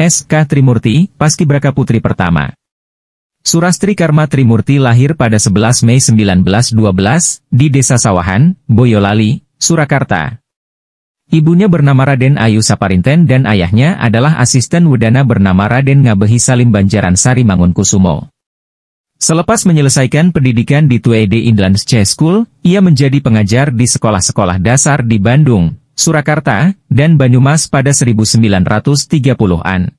S.K. Trimurti, Paskibraka Putri pertama. Surastri Karma Trimurti lahir pada 11 Mei 1912 di Desa Sawahan, Boyolali, Surakarta. Ibunya bernama Raden Ayu Saparinten dan ayahnya adalah asisten wedana bernama Raden Ngabehi Salim Banjaran Sari Mangunkusumo. Selepas menyelesaikan pendidikan di Tuede Inlands School, ia menjadi pengajar di sekolah-sekolah dasar di Bandung, Surakarta, dan Banyumas pada 1930-an.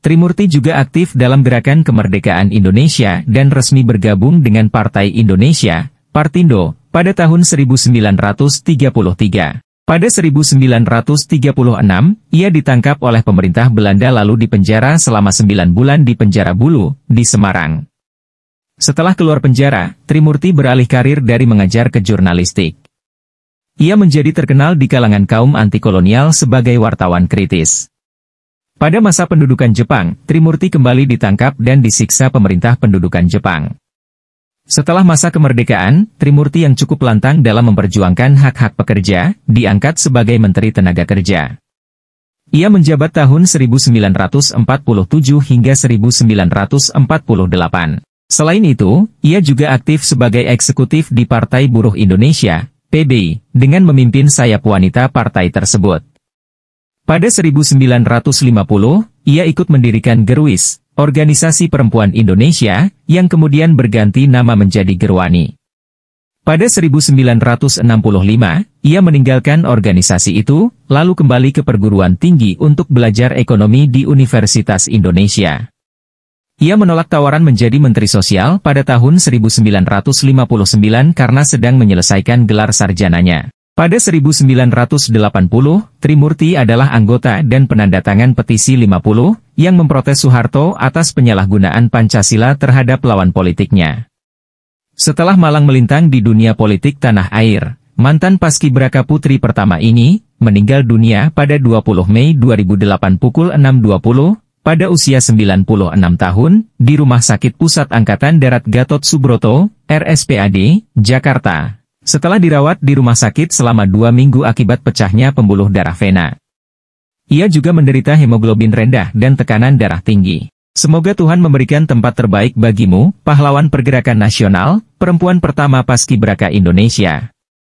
Trimurti juga aktif dalam gerakan kemerdekaan Indonesia dan resmi bergabung dengan Partai Indonesia, Partindo, pada tahun 1933. Pada 1936, ia ditangkap oleh pemerintah Belanda lalu dipenjara selama 9 bulan di penjara Bulu, di Semarang. Setelah keluar penjara, Trimurti beralih karir dari mengajar ke jurnalistik. Ia menjadi terkenal di kalangan kaum anti-kolonial sebagai wartawan kritis. Pada masa pendudukan Jepang, Trimurti kembali ditangkap dan disiksa pemerintah pendudukan Jepang. Setelah masa kemerdekaan, Trimurti yang cukup lantang dalam memperjuangkan hak-hak pekerja, diangkat sebagai Menteri Tenaga Kerja. Ia menjabat tahun 1947 hingga 1948. Selain itu, ia juga aktif sebagai eksekutif di Partai Buruh Indonesia, PBI, dengan memimpin sayap wanita partai tersebut. Pada 1950, ia ikut mendirikan Gerwis, organisasi perempuan Indonesia, yang kemudian berganti nama menjadi Gerwani. Pada 1965, ia meninggalkan organisasi itu, lalu kembali ke perguruan tinggi untuk belajar ekonomi di Universitas Indonesia. Ia menolak tawaran menjadi Menteri Sosial pada tahun 1959 karena sedang menyelesaikan gelar sarjananya. Pada 1980, Trimurti adalah anggota dan penandatangan petisi 50 yang memprotes Soeharto atas penyalahgunaan Pancasila terhadap lawan politiknya. Setelah malang melintang di dunia politik tanah air, mantan Paskibraka Putri pertama ini meninggal dunia pada 20 Mei 2008 pukul 6.20 pada usia 96 tahun di Rumah Sakit Pusat Angkatan Darat Gatot Subroto, RSPAD, Jakarta. Setelah dirawat di rumah sakit selama 2 minggu akibat pecahnya pembuluh darah vena. Ia juga menderita hemoglobin rendah dan tekanan darah tinggi. Semoga Tuhan memberikan tempat terbaik bagimu, pahlawan pergerakan nasional, perempuan pertama Paskibraka Indonesia.